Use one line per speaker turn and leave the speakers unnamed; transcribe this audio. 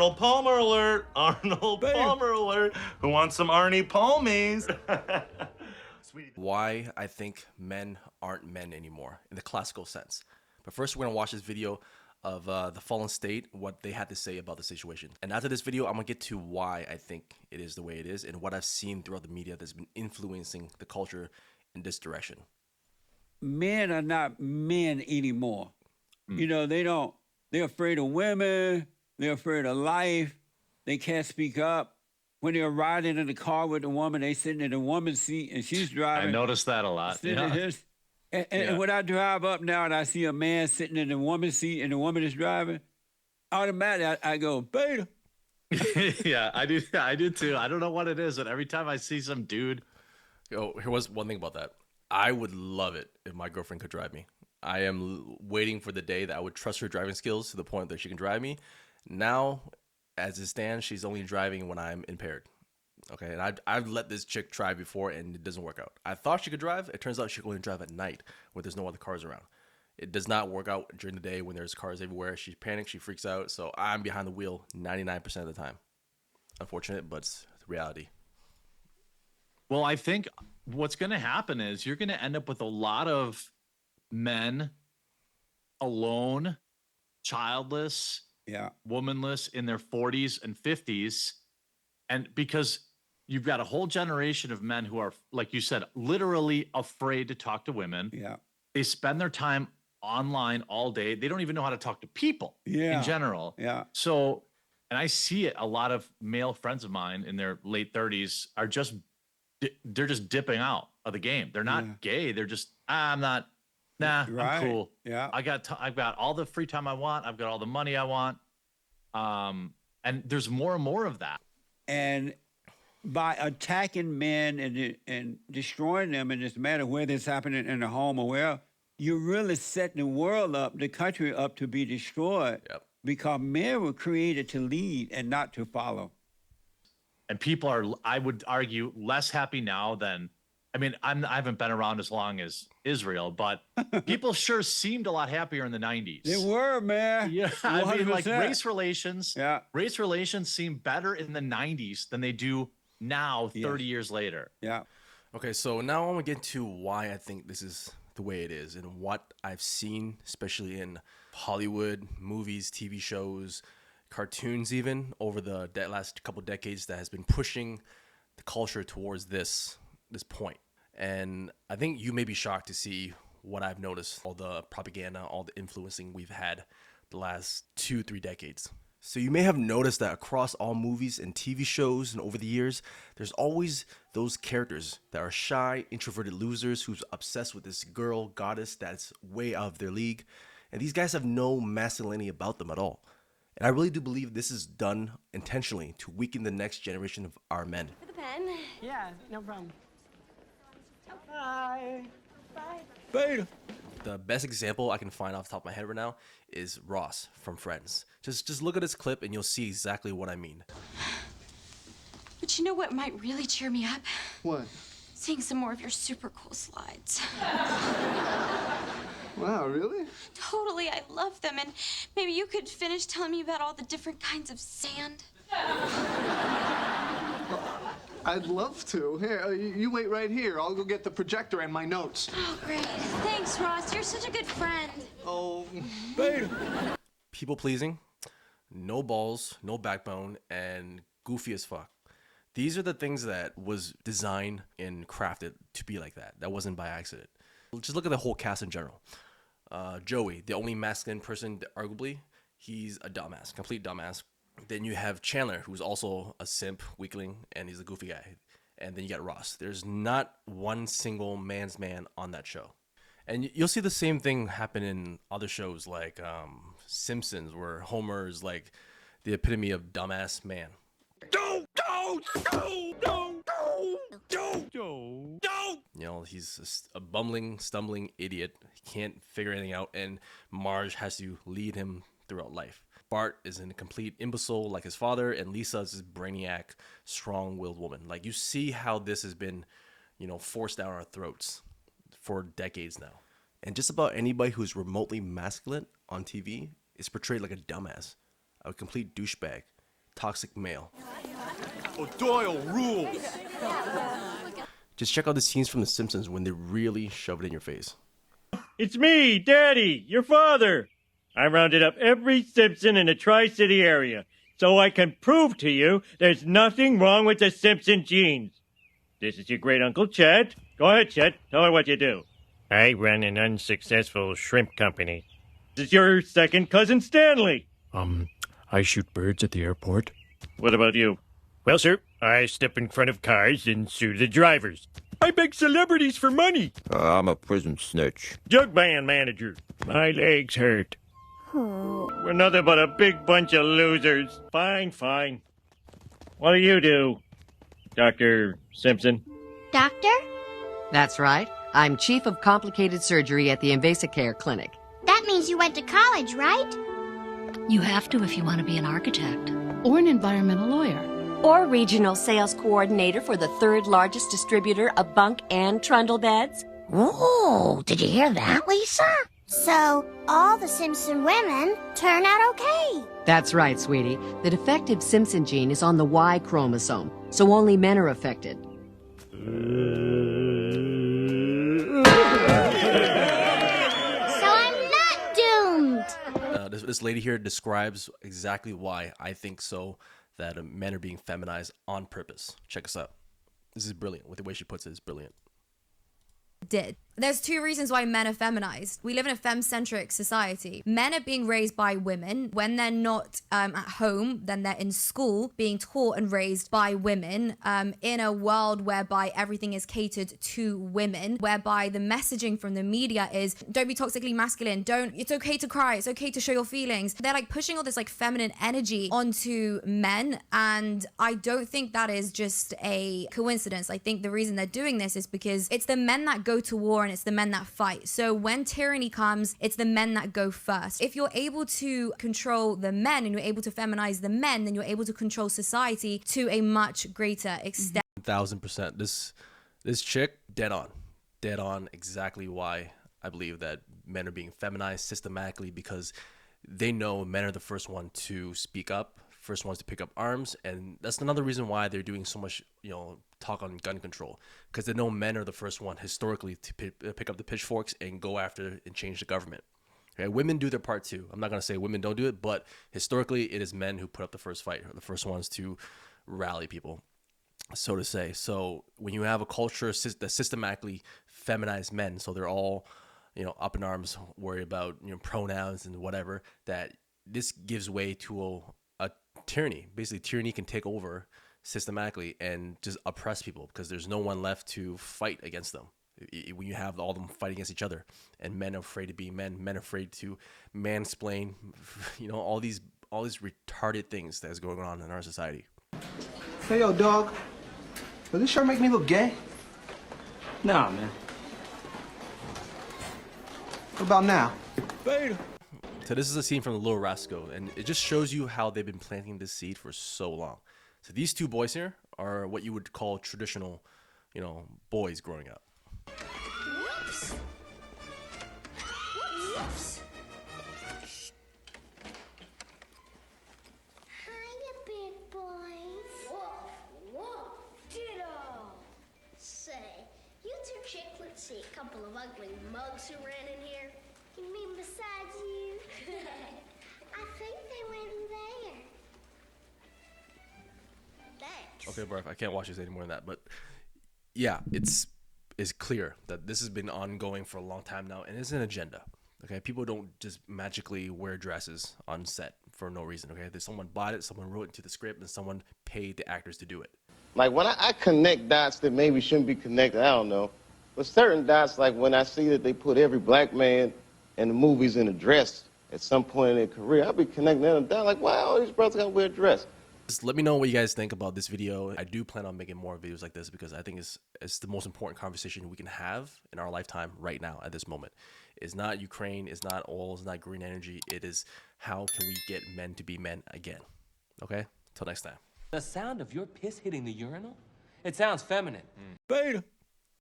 Arnold Palmer alert! Arnold Palmer alert! Who wants some Arnie Palmies?
Why I think men aren't men anymore in the classical sense. But first, we're gonna watch this video of the Fallen State, what they had to say about the situation. And after this video, I'm gonna get to why I think it is the way it is and what I've seen throughout the media that's been influencing the culture in this direction.
Men are not men anymore. You know, they're afraid of women, they're afraid of life, they can't speak up. When they're riding in the car with a woman, they sitting in the woman's seat and she's driving.
I noticed that a lot. Yeah.
And when I drive up now and I see a man sitting in the woman's seat and the woman is driving, automatically I go, beta.
Yeah, I do. I do too. I don't know what it is, but every time I see some dude.
Oh, here was one thing about that. I would love it if my girlfriend could drive me. I am waiting for the day that I would trust her driving skills to the point that she can drive me. Now, as it stands, she's only driving when I'm impaired. Okay, and I've let this chick try before, and it doesn't work out. I thought she could drive. It turns out she can only drive at night when there's no other cars around. It does not work out during the day when there's cars everywhere. She panics, she freaks out, so I'm behind the wheel 99% of the time. Unfortunate, but it's the reality.
Well, I think what's going to happen is you're going to end up with a lot of men alone, childless, womanless in their 40s and 50s. And because you've got a whole generation of men who are, like you said, literally afraid to talk to women.
Yeah.
They spend their time online all day. They don't even know how to talk to people in general.
Yeah.
So, and I see it, a lot of male friends of mine in their late 30s are just, they're just dipping out of the game. They're not gay. They're just, I'm not, I'm cool.
Yeah.
I've got all the free time I want. I've got all the money I want. And there's more and more of that.
And by attacking men and destroying them, and it doesn't matter whether it's happening in the home or where, you're really setting the world up, the country up to be destroyed.
Yep.
Because men were created to lead and not to follow.
And people are, I would argue, less happy now than, I mean, I haven't been around as long as Israel, but people sure seemed a lot happier in the 90s.
They were, man.
Yeah, I mean, like
100%.
race relations seem better in the 90s than they do now, 30 years later.
Yeah.
Okay, so now I'm going to get to why I think this is the way it is and what I've seen, especially in Hollywood, movies, TV shows, cartoons even, over the last couple decades that has been pushing the culture towards this point. And I think you may be shocked to see what I've noticed, all the propaganda, all the influencing we've had the last 2-3 decades. So you may have noticed that across all movies and TV shows and over the years, there's always those characters that are shy, introverted losers who's obsessed with this girl goddess that's way out of their league. And these guys have no masculinity about them at all. And I really do believe this is done intentionally to weaken the next generation of our men.
For the pen.
Yeah, no problem. Bye.
Bye.
Beta.
The best example I can find off the top of my head right now is Ross from Friends. Just look at this clip and you'll see exactly what I mean.
But you know what might really cheer me up?
What?
Seeing some more of your super cool slides.
Wow, really?
Totally, I love them. And maybe you could finish telling me about all the different kinds of sand.
I'd love to. Here, you wait right here. I'll go get the projector and my notes.
Oh, great. Thanks, Ross. You're such a good friend.
Oh,
Beta.
People pleasing, no balls, no backbone, and goofy as fuck. These are the things that was designed and crafted to be like that. That wasn't by accident. Just look at the whole cast in general. Joey, the only masculine person, arguably, he's a dumbass, complete dumbass. Then you have Chandler, who's also a simp, weakling, and he's a goofy guy. And then you got Ross. There's not one single man's man on that show. And you'll see the same thing happen in other shows like Simpsons, where Homer is like the epitome of dumbass man. You know, he's a bumbling, stumbling idiot. He can't figure anything out, and Marge has to lead him throughout life. Bart is a complete imbecile like his father, and Lisa is this brainiac, strong-willed woman. Like, you see how this has been, you know, forced down our throats for decades now. And just about anybody who's remotely masculine on TV is portrayed like a dumbass, a complete douchebag. toxic male.
Oh, Doyle rules.
Just check out the scenes from The Simpsons when they really shove it in your face.
It's me, Daddy, your father. I rounded up every Simpson in the Tri-City area so I can prove to you there's nothing wrong with the Simpson genes. This is your great uncle Chet. Go ahead, Chet. Tell her what you do. I run an unsuccessful shrimp company. This is your second cousin Stanley.
I shoot birds at the airport.
What about you? Well, sir, I step in front of cars and sue the drivers. I beg celebrities for money.
I'm a prison snitch.
Jug band manager. My legs hurt. We're nothing but a big bunch of losers. Fine, fine. What do you do, Dr. Simpson?
Doctor?
That's right. I'm chief of complicated surgery at the Invasicare Clinic.
That means you went to college, right?
You have to if you want to be an architect or an environmental lawyer.
Or regional sales coordinator for the third largest distributor of bunk and trundle beds.
Whoa, did you hear that, Lisa? So, all the Simpson women turn out okay.
That's right, sweetie. The defective Simpson gene is on the Y chromosome, so only men are affected.
So I'm not doomed.
This lady here describes exactly why I think so, that men are being feminized on purpose. Check us out. This is brilliant. With the way she puts it is brilliant.
There's two reasons why men are feminized. We live in a femme-centric society. Men are being raised by women. When they're not at home, then they're in school being taught and raised by women in a world whereby everything is catered to women, whereby the messaging from the media is don't be toxically masculine, it's okay to cry, it's okay to show your feelings. They're like pushing all this like feminine energy onto men, and I don't think that is just a coincidence. I think the reason they're doing this is because it's the men that go to war and it's the men that fight. So when tyranny comes, it's the men that go first. If you're able to control the men and you're able to feminize the men, then you're able to control society to a much greater extent.
1000%. This chick, dead on exactly why I believe that men are being feminized systematically, because they know men are the first one to speak up, first ones to pick up arms, and that's another reason why they're doing so much, talk on gun control, because they know men are the first one historically to pick up the pitchforks and go after and change the government. Okay, women do their part too. I'm not gonna say women don't do it, but historically it is men who put up the first fight, or the first ones to rally people, so to say. So when you have a culture that systematically feminizes men, so they're all up in arms, worry about pronouns and whatever, that this gives way to a tyranny. Basically, tyranny can take over systematically and just oppress people, because there's no one left to fight against them. When you have all of them fighting against each other, and men are afraid to be men are afraid to mansplain, all these retarded things that's going on in our society.
Hey, yo, dog. Does this shirt make me look gay?
Nah, man.
What about now?
Beta.
So this is a scene from The Little Rascal, and it just shows you how they've been planting this seed for so long. So these two boys here are what you would call traditional, boys growing up.
Whoops. Whoops. Hiya, big boys. Whoa, whoa, ditto. Say, you two chicklets see a couple of ugly mugs who ran in here? You mean besides you? I think they went in there. Thanks.
Okay, bro, I can't watch this anymore than that. But yeah, it's clear that this has been ongoing for a long time now, and it's an agenda. Okay, people don't just magically wear dresses on set for no reason. Okay, there's someone bought it, someone wrote into the script, and someone paid the actors to do it.
Like when I connect dots that maybe shouldn't be connected, I don't know. But certain dots, like when I see that they put every black man in the movies in a dress at some point in their career, I'll be connecting them down like, wow, all these brothers gotta wear a dress.
Just let me know what you guys think about this video. I do plan on making more videos like this, because I think it's the most important conversation we can have in our lifetime right now at this moment. It's not Ukraine, it's not oil, it's not green energy. It is how can we get men to be men again. Okay? Till next time.
The sound of your piss hitting the urinal? It sounds feminine.
Beta.